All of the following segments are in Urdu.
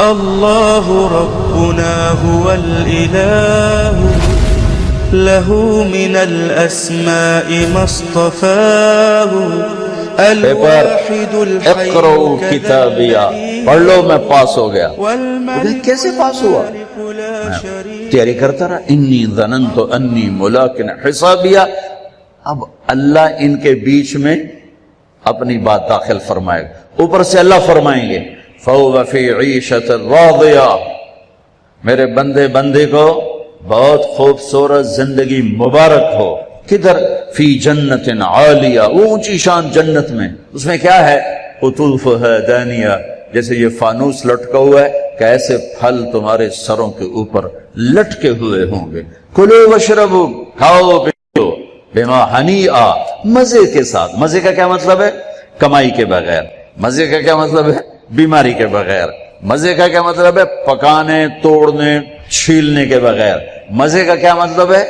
الله ربنا هو الإله له من الأسماء ما اصطفاه الواحد الحي اقرؤوا کتابیا، پڑھ لو میں پاس ہو گیا۔ والملك کیسے پاس ہوا؟ لا شريك تیاری کرتا رہا، انی ظننت انی ملاق حسابیا۔ اب اللہ ان کے بیچ میں اپنی بات داخل فرمائے گا، اوپر سے اللہ فرمائیں گے فَهُوَ فِي عِيشَةٍ رَاضِيَةٍ، میرے بندے کو بہت خوبصورت زندگی مبارک ہو۔ کدھر؟ فی جنت عالیہ، وہ اونچی شان جنت میں، اس میں کیا ہے؟ قطوفها دانیہ، جیسے یہ فانوس لٹکا ہوا ہے کہ ایسے پھل تمہارے سروں کے اوپر لٹکے ہوئے ہوں گے۔ کلوا واشربوا، کھاؤ پیو، بما ہنیئا، مزے کے ساتھ۔ مزے کا کیا مطلب ہے؟ کمائی کے بغیر۔ مزے کا کیا مطلب ہے؟ بیماری کے بغیر۔ مزے کا کیا مطلب ہے؟ پکانے، توڑنے، چھیلنے کے بغیر۔ مزے کا کیا مطلب ہے؟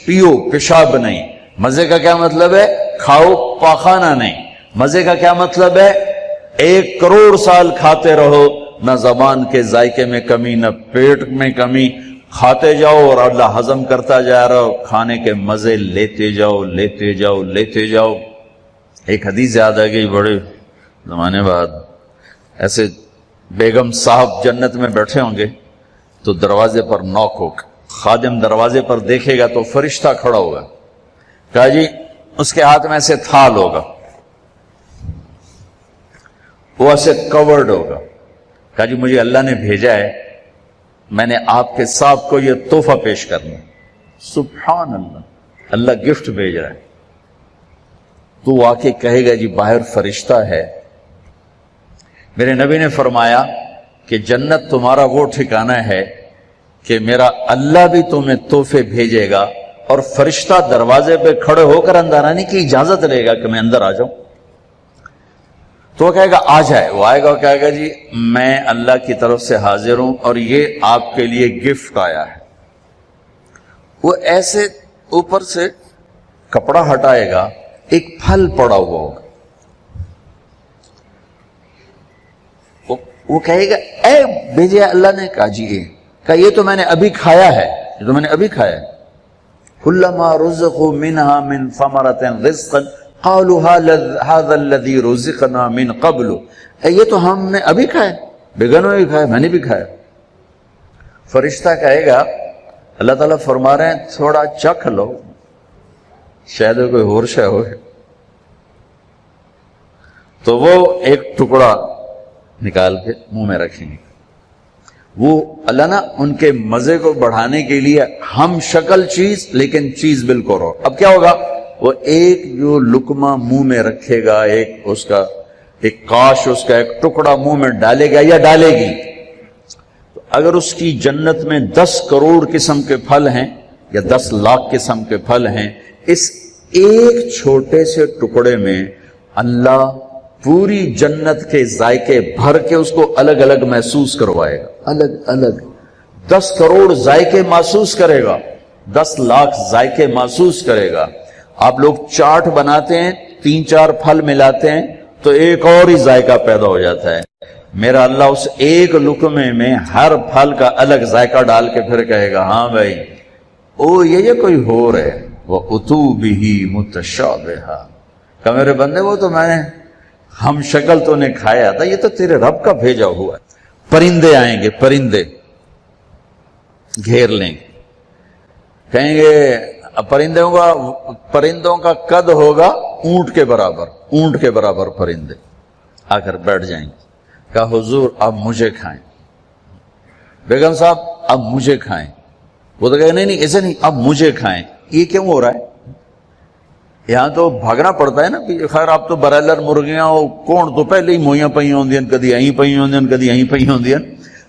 پیو، پیشاب نہیں۔ مزے کا کیا مطلب ہے؟ کھاؤ، پاخانہ نہیں۔ مزے کا کیا مطلب ہے؟ 1 کروڑ سال کھاتے رہو، نہ زبان کے ذائقے میں کمی، نہ پیٹ میں کمی، کھاتے جاؤ اور اللہ ہضم کرتا جا رہا ہو، کھانے کے مزے لیتے جاؤ لیتے جاؤ لیتے جاؤ۔ ایک حدیث یاد آ گئی بڑے زمانے بعد، ایسے بیگم صاحب جنت میں بیٹھے ہوں گے تو دروازے پر نوک ہوگا، خادم دروازے پر دیکھے گا تو فرشتہ کھڑا ہوگا، کہا جی اس کے ہاتھ میں ایسے تھال ہوگا، وہ ایسے کورڈ ہوگا، کہا جی مجھے اللہ نے بھیجا ہے، میں نے آپ کے صاحب کو یہ تحفہ پیش کرنا۔ سبحان اللہ، اللہ گفٹ بھیج رہا ہے۔ تو آ کے کہے گا جی باہر فرشتہ ہے۔ میرے نبی نے فرمایا کہ جنت تمہارا وہ ٹھکانہ ہے کہ میرا اللہ بھی تمہیں تحفے بھیجے گا اور فرشتہ دروازے پہ کھڑے ہو کر اندر آنے کی اجازت لے گا کہ میں اندر آ جاؤں۔ تو وہ کہے گا آ جائے، وہ آئے گا اور کہے گا جی میں اللہ کی طرف سے حاضر ہوں اور یہ آپ کے لیے گفٹ آیا ہے۔ وہ ایسے اوپر سے کپڑا ہٹائے گا، ایک پھل پڑا ہوا ہوگا، وہ کہے گا اے بھیجے اللہ نے؟ کہا جی کہا یہ تو میں نے ابھی کھایا ہے، یہ تو میں نے ابھی کھایا ہے۔ کلما رزقوا منها من ثمرة رزقا قالوا هذا الذي رزقنا من قبل، یہ تو ہم نے ابھی کھایا، بیگنوں نے بھی کھایا، میں نے بھی کھایا۔ فرشتہ کہے گا اللہ تعالیٰ فرما رہے ہیں تھوڑا چکھ لو، شاید کوئی اور شے ہو۔ تو وہ ایک ٹکڑا نکال کے منہ میں رکھیں گے۔ وہ اللہ نا ان کے مزے کو بڑھانے کے لیے ہم شکل چیز لیکن چیز بالکل اور۔ اب کیا ہوگا؟ وہ ایک جو لقمہ منہ میں رکھے گا، ایک اس کا ایک کاش، اس کا ایک ٹکڑا منہ میں ڈالے گا یا ڈالے گی، تو اگر اس کی جنت میں 10 کروڑ قسم کے پھل ہیں یا 10 لاکھ قسم کے پھل ہیں، اس ایک چھوٹے سے ٹکڑے میں اللہ پوری جنت کے ذائقے بھر کے اس کو الگ الگ محسوس کروائے گا، الگ الگ 10 کروڑ ذائقے محسوس کرے گا، 10 لاکھ ذائقے محسوس کرے گا۔ آپ لوگ چاٹ بناتے ہیں، 3-4 پھل ملاتے ہیں تو ایک اور ہی ذائقہ پیدا ہو جاتا ہے۔ میرا اللہ اس ایک لقمے میں ہر پھل کا الگ ذائقہ ڈال کے پھر کہے گا ہاں بھائی او یہ کوئی ہو رہے وَأُتُوا بِهِ مُتَشَابِهًا، کہ میرے بندے وہ تو میں نے ہم شکل تو نے کھایا تھا، یہ تو تیرے رب کا بھیجا ہوا ہے۔ پرندے آئیں گے، پرندے گھیر لیں گے، کہیں گے پرندوں کا قد ہوگا اونٹ کے برابر، اونٹ کے برابر پرندے آ کر بیٹھ جائیں گے، کہا حضور اب مجھے کھائیں، بیگم صاحب اب مجھے کھائیں۔ وہ تو کہے نہیں ایسے نہیں، اب مجھے کھائیں۔ یہ کیوں ہو رہا ہے؟ یہاں تو بھاگنا پڑتا ہے نا، خیر آپ تو برائلر مرغیاں ہو، کون تو پہلے ہی موئیاں پئی ہوندیاں، کدی یہیں پئی ہوندیاں، کدی یہیں پئی ہوندیاں۔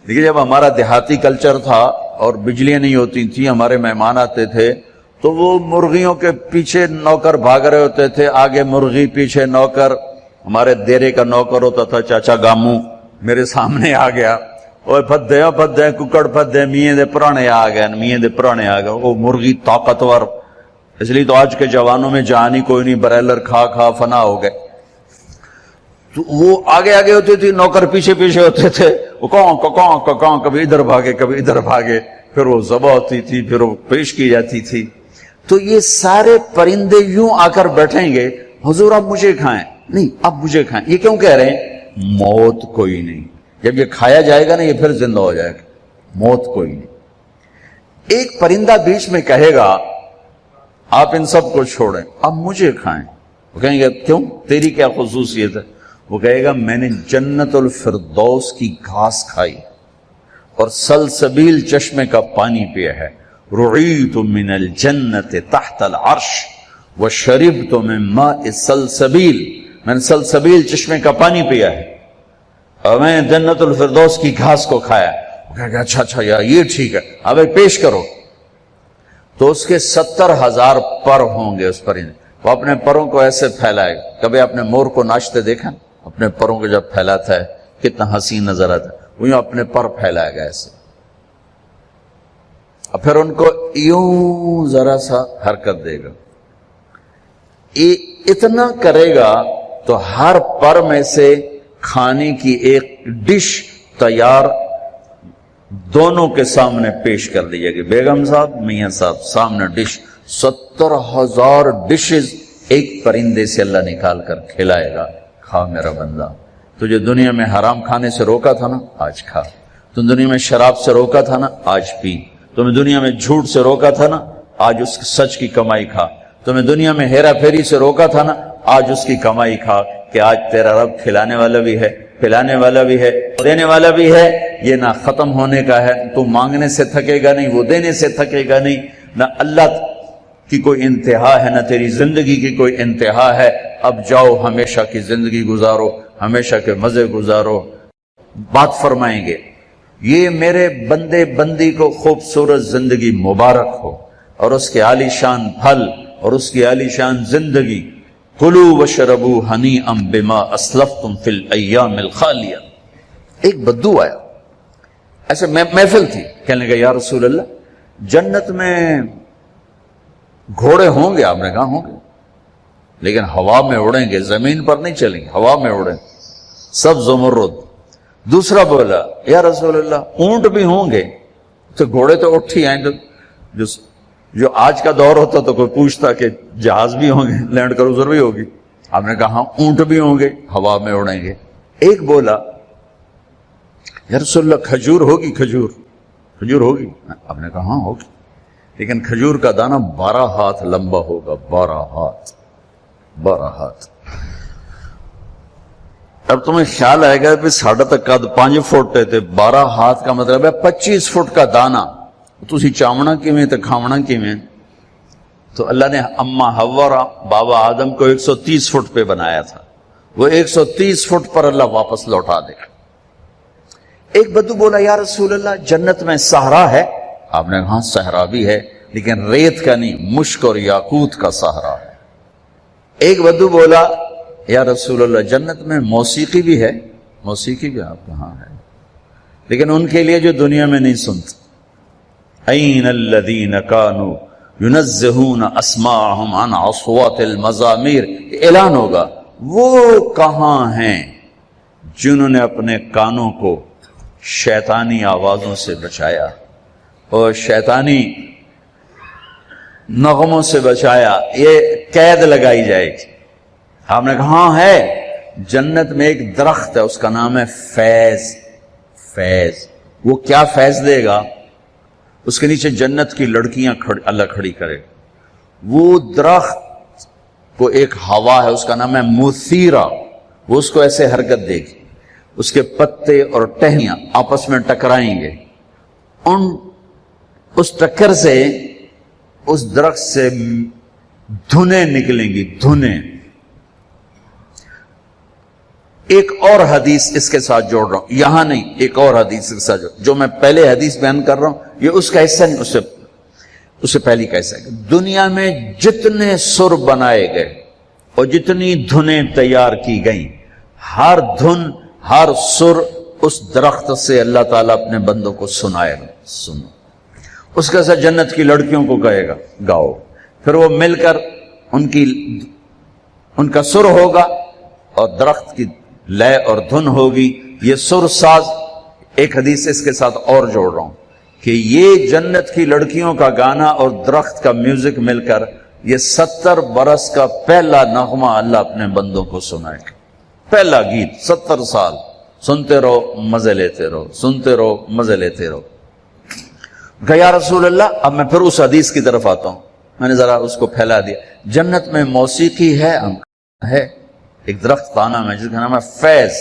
لیکن جب ہمارا دیہاتی کلچر تھا اور بجلیاں نہیں ہوتی تھیں، ہمارے مہمان آتے تھے تو وہ مرغیوں کے پیچھے نوکر بھاگ رہے ہوتے تھے، آگے مرغی پیچھے نوکر۔ ہمارے دیرے کا نوکر ہوتا تھا چاچا گامو، میرے سامنے آ گیا، اوے پھدے ککڑ پھدے، میاں دے پرانے آ گئے، میاں دے پرانے آ گئے۔ وہ مرغی طاقتور، اس لیے تو آج کے جوانوں میں جان ہی کوئی نہیں، برائلر کھا کھا فنا ہو گئے۔ تو وہ آگے آگے ہوتی تھی، نوکر پیچھے پیچھے ہوتے تھے، وہ کاں کبھی ادھر بھاگے کبھی ادھر بھاگے، پھر وہ ذبح ہوتی تھی، پھر وہ پیش کی جاتی تھی۔ تو یہ سارے پرندے یوں آ کر بیٹھیں گے، حضور آپ مجھے کھائیں، نہیں آپ مجھے کھائیں۔ یہ کیوں کہہ رہے ہیں؟ موت کوئی نہیں، جب یہ کھایا جائے گا نا یہ پھر زندہ ہو جائے گا، موت کوئی نہیں۔ ایک پرندہ بیچ میں کہے گا آپ ان سب کو چھوڑیں، آپ مجھے کھائیں، وہ کہیں گے کیوں، تیری کیا خصوصیت ہے؟ وہ کہے گا میں نے جنت الفردوس کی گھاس کھائی اور سلسبیل چشمے کا پانی پیا ہے، رعیت من الجنت تحت العرش وشربت من ماء سلسبیل، میں نے سلسبیل چشمے کا پانی پیا ہے اور میں جنت الفردوس کی گھاس کو کھایا۔ وہ کہے گا اچھا یار یہ ٹھیک ہے، اب پیش کرو۔ تو اس کے 70,000 پر ہوں گے اس پرندے، وہ اپنے پروں کو ایسے پھیلائے گا۔ کبھی آپ نے مور کو ناچتے دیکھا؟ اپنے پروں کو جب پھیلاتا ہے کتنا حسین نظر آتا ہے، وہ یوں اپنے پر پھیلائے گا ایسے، اور پھر ان کو یوں ذرا سا حرکت دے گا، اتنا کرے گا تو ہر پر میں سے کھانے کی ایک ڈش تیار دونوں کے سامنے پیش کر دی جائے گی۔ بیگم صاحب، میاں صاحب، سامنے ڈش، 70,000 ڈشز ایک پرندے سے اللہ نکال کر کھلائے گا۔ کھا میرا بندہ، تجھے دنیا میں حرام کھانے سے روکا تھا نا، آج کھا۔ تم دنیا میں شراب سے روکا تھا نا، آج پی۔ تمہیں دنیا میں جھوٹ سے روکا تھا نا، آج اس سچ کی کمائی کھا۔ تمہیں دنیا میں ہیرا پھیری سے روکا تھا نا، آج اس کی کمائی کھا، کہ آج تیرا رب کھلانے والا بھی ہے، پلانے والا بھی ہے، دینے والا بھی ہے۔ یہ نہ ختم ہونے کا ہے، تو مانگنے سے تھکے گا نہیں، وہ دینے سے تھکے گا نہیں، نہ اللہ کی کوئی انتہا ہے، نہ تیری زندگی کی کوئی انتہا ہے۔ اب جاؤ ہمیشہ کی زندگی گزارو، ہمیشہ کے مزے گزارو۔ بات فرمائیں گے یہ میرے بندے بندی کو خوبصورت زندگی مبارک ہو، اور اس کے عالی شان پھل اور اس کی عالی شان زندگی۔ کلوا واشربوا ہنیئا بما اسلفتم فی الایام الخالیہ۔ ایک بدو آیا، ایسے محفل تھی، کہنے لگا یا رسول اللہ جنت میں گھوڑے ہوں گے؟ آپ نے کہا ہوں گے، لیکن ہوا میں اڑیں گے، زمین پر نہیں چلیں گے، ہوا میں اڑیں، سب زمرد۔ دوسرا بولا یا رسول اللہ اونٹ بھی ہوں گے؟ تو گھوڑے تو اٹھ ہی آئیں، جو آج کا دور ہوتا تو کوئی پوچھتا کہ جہاز بھی ہوں گے، لینڈ کروزر بھی ہوگی؟ آپ نے کہا ہاں اونٹ بھی ہوں گے، ہوا میں اڑیں گے۔ ایک بولا یا رسول اللہ کھجور ہوگی؟ کھجور ہوگی؟ آپ نے کہا ہاں ہوگی، لیکن کھجور کا دانہ 12 ہاتھ لمبا ہوگا، 12 ہاتھ۔ اب تمہیں خیال آئے گا کہ ساڑھا تک قد 5 فٹ ہے، 12 ہاتھ کا مطلب ہے 25 فٹ کا دانہ، تسی چاونا کیویں تے کھاونا کیویں؟ تو اللہ نے اما حوا اور بابا آدم کو 130 فٹ پہ بنایا تھا، وہ 130 فٹ پر اللہ واپس لوٹا دے گا۔ ایک بدو بولا یا رسول اللہ جنت میں صحرا ہے؟ آپ نے کہا صحرا بھی ہے، لیکن ریت کا نہیں، مشک اور یاقوت کا صحرا ہے۔ ایک بدو بولا یا رسول اللہ جنت میں موسیقی بھی ہے؟ موسیقی بھی؟ آپ کہاں ہے، لیکن ان کے لیے جو دنیا میں نہیں سنتے۔ این الذین کانوا ینزہون اسماءہم عن اصوات المزامیر، اعلان ہوگا وہ کہاں ہیں جنہوں نے اپنے کانوں کو شیطانی آوازوں سے بچایا اور شیطانی نغموں سے بچایا، یہ قید لگائی جائے گی۔ آپ نے کہا ہاں ہے، جنت میں ایک درخت ہے، اس کا نام ہے فیض۔ وہ کیا فیض دے گا؟ اس کے نیچے جنت کی لڑکیاں اللہ کھڑی کرے گا۔ وہ درخت کو ایک ہوا ہے، اس کا نام ہے مثیرہ، وہ اس کو ایسے حرکت دے گی، اس کے پتے اور ٹہنیاں آپس میں ٹکرائیں گے، اس ٹکر سے اس درخت سے دھنیں نکلیں گی، دھنیں۔ ایک اور حدیث اس کے ساتھ جوڑ رہا ہوں، یہاں نہیں، ایک اور حدیث کے ساتھ جو میں پہلے حدیث بیان کر رہا ہوں یہ اس کا حصہ نہیں، اس سے پہلی کا حصہ ہے۔ دنیا میں جتنے سر بنائے گئے اور جتنی دھنیں تیار کی گئیں، ہر دھن، ہر سر اس درخت سے اللہ تعالیٰ اپنے بندوں کو سنائے گا، سنو۔ اس کا ساتھ جنت کی لڑکیوں کو کہے گا گاؤ، پھر وہ مل کر ان کا سر ہوگا اور درخت کی لے اور دھن ہوگی، یہ سر ساز۔ ایک حدیث اس کے ساتھ اور جوڑ رہا ہوں کہ یہ جنت کی لڑکیوں کا گانا اور درخت کا میوزک مل کر یہ 70 برس کا پہلا نغمہ اللہ اپنے بندوں کو سنائے گا۔ پہلا گیت 70 سال سنتے رہو، مزے لیتے رہو، سنتے رہو، مزے لیتے رہو۔ کہ یا رسول اللہ، اب میں پھر اس حدیث کی طرف آتا ہوں، میں نے ذرا اس کو پھیلا دیا۔ جنت میں موسیقی ہے ایک درخت کا نام ہے جس کا نام ہے فیض،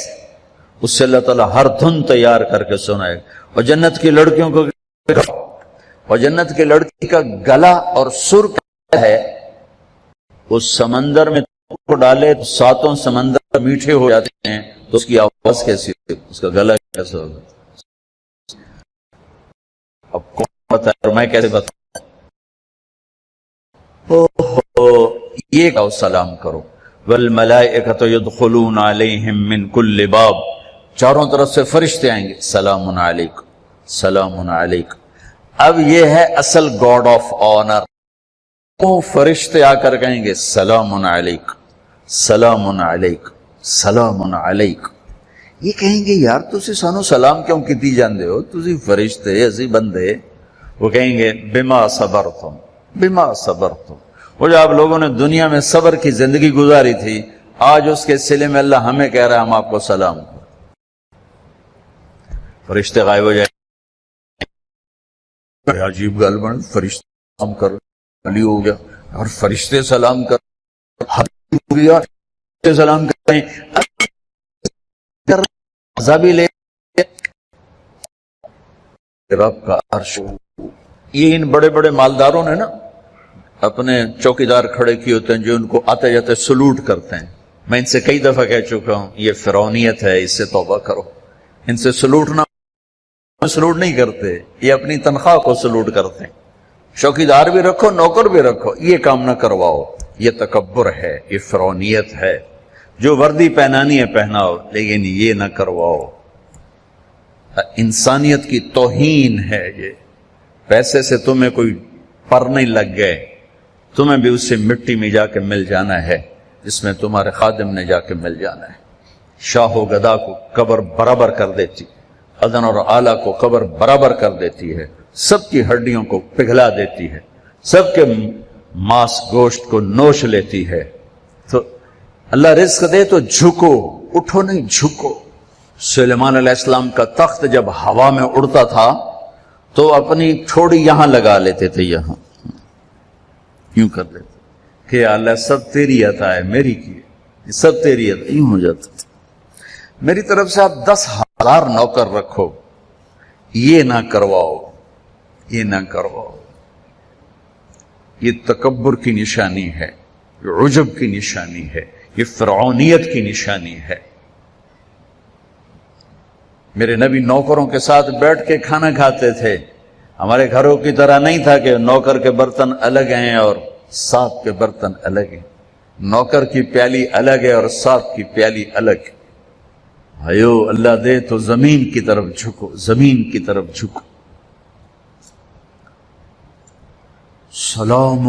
اس سے اللہ تعالیٰ ہر دھن تیار کر کے سنائے گا۔ اور جنت کی لڑکیوں کو، اور جنت کی لڑکی کا گلا اور سر کیا ہے، اس سمندر میں کو ڈالے تو 7 سمندر میٹھے ہو جاتے ہیں، تو اس کی آواز کیسی ہوگی، اس کا گلا کیسا ہوگا؟ اب کون بتائے اور میں کیسے بتاؤں؟ یہ کہو سلام کرو، والملائکۃ یدخلون علیہم من کل باب، چاروں طرف سے فرشتے آئیں گے، سلام علیکم سلام علیکم۔ اب یہ ہے اصل گاڈ آف آنر، وہ فرشتے آ کر کہیں گے سلام علیکم سلام علیکم سلام علیکم۔ یہ کہیں گے یار تسی سانو سلام کیوں کیتی جاندے ہو، تسی فرشتے اسی بندے۔ وہ کہیں گے بما صبرتم بما صبرتم، وہ جو آپ لوگوں نے دنیا میں صبر کی زندگی گزاری تھی، آج اس کے صلے میں اللہ ہمیں کہہ رہا ہے ہم آپ کو سلام کریں۔ فرشتے غائب ہو جائیں، عجیب گل بن، فرشتے سلام کر علی ہو گیا اور فرشتے سلام کر ہو گیا، سلام کریں عذابی لے رب کا عرش۔ یہ ان بڑے بڑے مالداروں نے نا اپنے چوکیدار کھڑے کیے ہوتے ہیں جو ان کو آتے جاتے سلوٹ کرتے ہیں۔ میں ان سے کئی دفعہ کہہ چکا ہوں یہ فرعونیت ہے، اس سے توبہ کرو۔ ان سے سلوٹ نہیں کرتے، یہ اپنی تنخواہ کو سلوٹ کرتے ہیں۔ چوکیدار بھی رکھو، نوکر بھی رکھو، یہ کام نہ کرواؤ، یہ تکبر ہے، یہ فرعونیت ہے۔ جو وردی پہنانی ہے پہناؤ، لیکن یہ نہ کرواؤ۔ انسانیت کی توہین ہے یہ۔ پیسے سے تمہیں کوئی پر نہیں لگ گئے، تمہیں بھی اس سے مٹی میں جا کے مل جانا ہے جس میں تمہارے خادم نے جا کے مل جانا ہے۔ شاہ و گدا کو قبر برابر کر دیتی، ادن اور اعلیٰ کو قبر برابر کر دیتی ہے، سب کی ہڈیوں کو پگھلا دیتی ہے، سب کے ماس گوشت کو نوش لیتی ہے۔ تو اللہ رزق دے تو جھکو، اٹھو نہیں جھکو۔ سلیمان علیہ السلام کا تخت جب ہوا میں اڑتا تھا تو اپنی ٹھوڑی یہاں لگا لیتے تھے، یہاں یوں کر لیتے کہ اللہ سب تیری عطا ہے، میری کی ہے، سب تیری عطا، یوں ہو جاتا تھا۔ میری طرف سے آپ 10,000 نوکر رکھو، یہ نہ کرواؤ، یہ نہ کرواؤ۔ یہ تکبر کی نشانی ہے، یہ عجب کی نشانی ہے، یہ فرعونیت کی نشانی ہے۔ میرے نبی نوکروں کے ساتھ بیٹھ کے کھانا کھاتے تھے۔ ہمارے گھروں کی طرح نہیں تھا کہ نوکر کے برتن الگ ہیں اور ساتھ کے برتن الگ ہیں۔ نوکر کی پیالی الگ ہے اور ساتھ کی پیالی الگ ہے۔ بھائیو اللہ دے تو زمین کی طرف جھکو، زمین کی طرف جھکو۔ سلام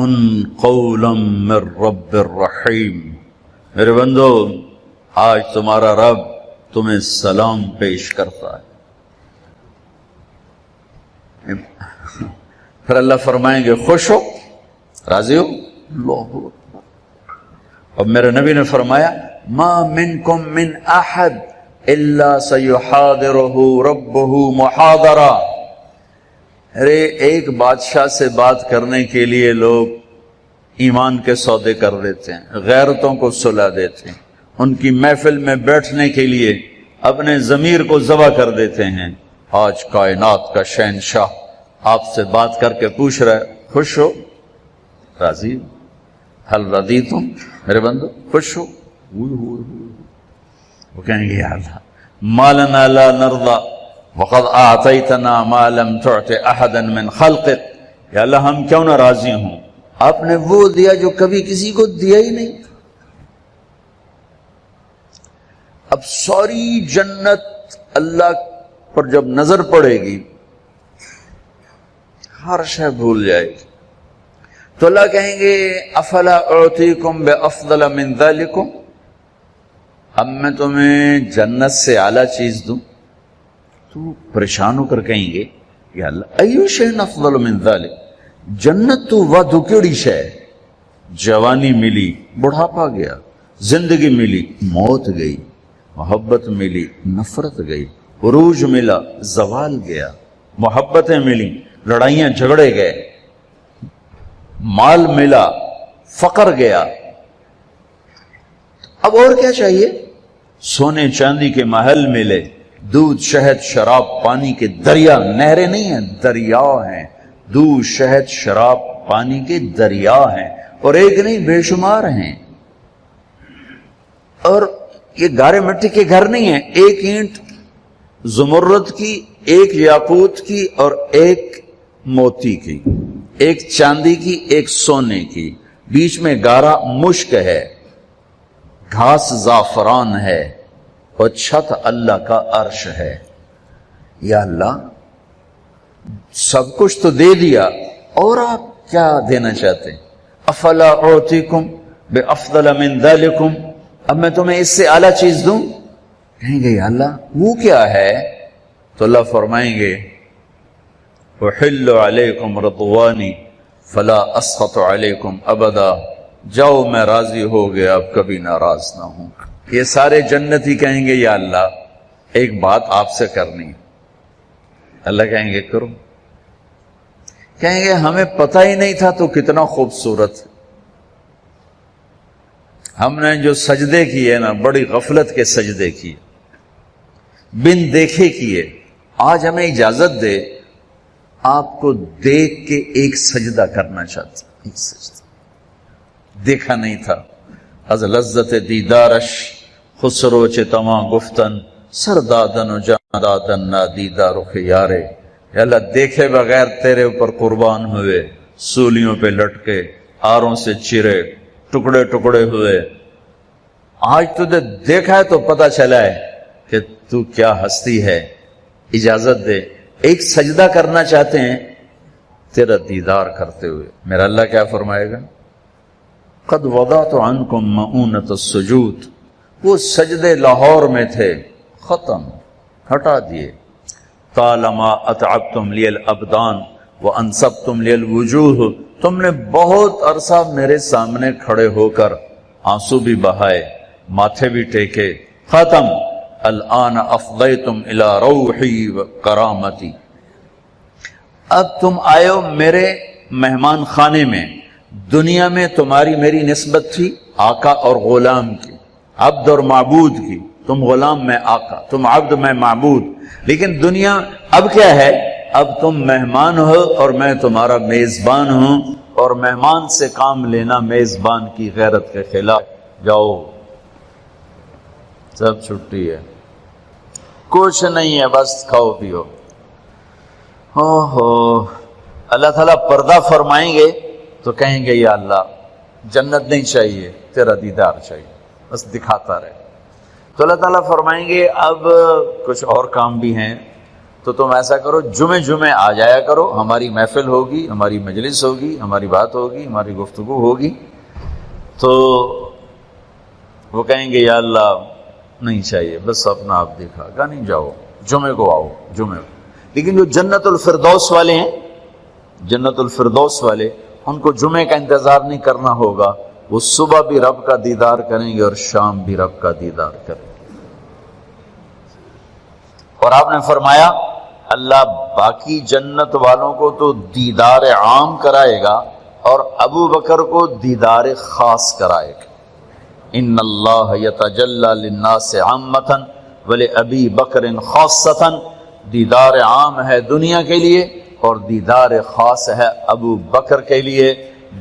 قولا من رب الرحیم، میرے بندو آج تمہارا رب تمہیں سلام پیش کرتا ہے۔ پھر اللہ فرمائیں گے خوش ہو، راضی ہو؟ اللہ اکبر۔ اور میرے نبی نے فرمایا ما منکم من احد الا سیحاضرہ ربہ محاضرہ۔ ارے ایک بادشاہ سے بات کرنے کے لیے لوگ ایمان کے سودے کر دیتے ہیں، غیرتوں کو سلا دیتے ہیں، ان کی محفل میں بیٹھنے کے لیے اپنے ضمیر کو ذبح کر دیتے ہیں۔ آج کائنات کا شہنشاہ آپ سے بات کر کے پوچھ رہا ہے خوش ہو، راضی ہو؟ حل رضیتم، میرے بندو خوش ہو؟ وہ کہیں گے یا اللہ ما لنا لا نرضى وقد اعطیتنا ما لم تعط احدا من خلقك، یا اللہ ہم کیوں نہ راضی ہوں، آپ نے وہ دیا جو کبھی کسی کو دیا ہی نہیں۔ اب ساری جنت اللہ پر جب نظر پڑے گی ہر شے بھول جائے گی، تو اللہ کہیں گے افلا اعطیکم بافضل من ذلکم، اب میں تمہیں جنت سے اعلیٰ چیز دوں، تو پریشان ہو کر کہیں گے یا اللہ ایو شیء افضل من ذلک، جنت تو ودو کیڑی شے، جوانی ملی بڑھاپا گیا، زندگی ملی موت گئی، محبت ملی نفرت گئی، عروج ملا زوال گیا، محبتیں ملی لڑائیاں جھگڑے گئے، مال ملا فقر گیا، اب اور کیا چاہیے؟ سونے چاندی کے محل ملے، دودھ شہد شراب پانی کے دریا، نہریں نہیں ہیں دریا ہیں، دودھ شہد شراب پانی کے دریا ہیں، اور ایک نہیں بے شمار ہیں، اور یہ گارے مٹی کے گھر نہیں ہیں، ایک اینٹ زمرد کی، ایک یاقوت کی اور ایک موتی کی، ایک چاندی کی ایک سونے کی، بیچ میں گارا مشک ہے، گھاس زعفران ہے، اور چھت اللہ کا عرش ہے۔ یا اللہ سب کچھ تو دے دیا، اور آپ کیا دینا چاہتے ہیں؟ افلا اعطیکم بافضل من ذلکم، اب میں تمہیں اس سے اعلیٰ چیز دوں؟ کہیں گے یا اللہ وہ کیا ہے؟ تو اللہ فرمائیں گے احل علیکم رضوانی فلا اسخط علیکم ابدا، جاؤ میں راضی ہو گیا اب کبھی ناراض نہ ہوں۔ یہ سارے جنتی کہیں گے یا اللہ ایک بات آپ سے کرنی ہے۔ اللہ کہیں گے کرو، کہیں گے ہمیں پتہ ہی نہیں تھا تو کتنا خوبصورت، ہم نے جو سجدے کیے نا بڑی غفلت کے سجدے کیے، بن دیکھے کیے، آج ہمیں اجازت دے آپ کو دیکھ کے ایک سجدہ کرنا چاہتے، ایک سجدہ دیکھا نہیں تھا۔ از لذت دیدارش خسرو چے تمام گفتن سردادن و جاندادن نا دیدار و خیارے، یا اللہ دیکھے بغیر تیرے اوپر قربان ہوئے، سولیوں پہ لٹکے، آروں سے چرے، ٹکڑے ٹکڑے ہوئے، آج تجھے دیکھا ہے تو پتہ چلا ہے کہ تو کیا ہستی ہے، اجازت دے ایک سجدہ کرنا چاہتے ہیں تیرا دیدار کرتے ہوئے۔ میرا اللہ کیا فرمائے گا؟ قد وضعت عنکم مؤونۃ السجود، وہ سجدے لاہور میں تھے ختم، ہٹا دیے۔ طالما اتعبتم لی الابدان وانصبتم لی الوجوہ، تم نے بہت عرصہ میرے سامنے کھڑے ہو کر آنسو بھی بہائے، ماتھے بھی ٹیکے، ختم۔ الآن افضیتم الی روحی و کرامتی، اب تم آئے ہو میرے مہمان خانے میں۔ دنیا میں تمہاری میری نسبت تھی آقا اور غلام کی، عبد اور معبود کی، تم غلام میں آقا، تم عبد میں معبود، لیکن دنیا اب کیا ہے؟ اب تم مہمان ہو اور میں تمہارا میزبان ہوں، اور مہمان سے کام لینا میزبان کی غیرت کے خلاف۔ جاؤ سب چھٹی ہے، کچھ نہیں ہے، بس کھاؤ پیو۔ اللہ تعالیٰ پردہ فرمائیں گے تو کہیں گے یا اللہ جنت نہیں چاہیے، تیرا دیدار چاہیے، بس دکھاتا رہے۔ تو اللہ تعالیٰ فرمائیں گے اب کچھ اور کام بھی ہیں، تو تم ایسا کرو جمعے جمعے آ جایا کرو، ہماری محفل ہوگی، ہماری مجلس ہوگی، ہماری بات ہوگی، ہماری گفتگو ہوگی۔ تو وہ کہیں گے یا اللہ نہیں چاہیے، بس اپنا آپ دیکھا گا، نہیں جاؤ جمعے کو آؤ جمعے کو۔ لیکن جو جنت الفردوس والے ہیں، جنت الفردوس والے، ان کو جمعے کا انتظار نہیں کرنا ہوگا، وہ صبح بھی رب کا دیدار کریں گے اور شام بھی رب کا دیدار کریں گے۔ اور آپ نے فرمایا اللہ باقی جنت والوں کو تو دیدار عام کرائے گا اور ابو بکر کو دیدار خاص کرائے گا۔ ان اللہ یتجلی للناس عامۃ ولابی بکر خاصۃ، دیدار عام ہے دنیا کے لیے اور دیدار خاص ہے ابو بکر کے لیے۔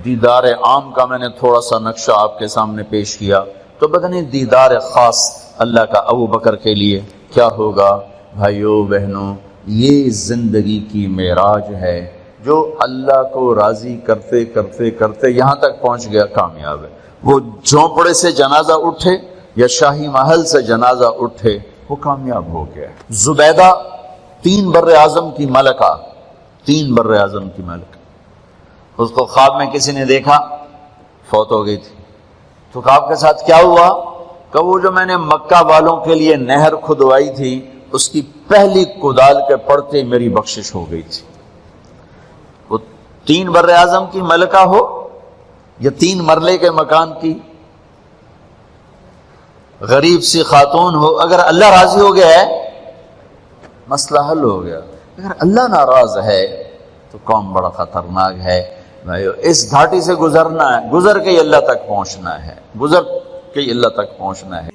دیدار عام کا میں نے تھوڑا سا نقشہ آپ کے سامنے پیش کیا، تو پتہ نہیں دیدار خاص اللہ کا ابو بکر کے لیے کیا ہوگا۔ بھائیو بہنوں، یہ زندگی کی معراج ہے، جو اللہ کو راضی کرتے کرتے کرتے یہاں تک پہنچ گیا کامیاب ہے۔ وہ جھونپڑے سے جنازہ اٹھے یا شاہی محل سے جنازہ اٹھے، وہ کامیاب ہو گیا۔ زبیدہ 3 بر اعظم کی ملکہ، 3 بر اعظم کی ملکہ، اس کو خواب میں کسی نے دیکھا، فوت ہو گئی تھی۔ تو خواب کے ساتھ کیا ہوا؟ کہ وہ جو میں نے مکہ والوں کے لیے نہر کھدوائی تھی اس کی پہلی کدال کے پڑتے میری بخشش ہو گئی تھی. وہ 3 بر اعظم کی ملکہ ہو یا 3 مرلے کے مکان کی غریب سی خاتون ہو، اگر اللہ راضی ہو گیا ہے مسئلہ حل ہو گیا. اگر اللہ ناراض ہے تو کون بڑا خطرناک ہے. اس گھاٹی سے گزرنا ہے، گزر کے اللہ تک پہنچنا ہے، گزر کے اللہ تک پہنچنا ہے.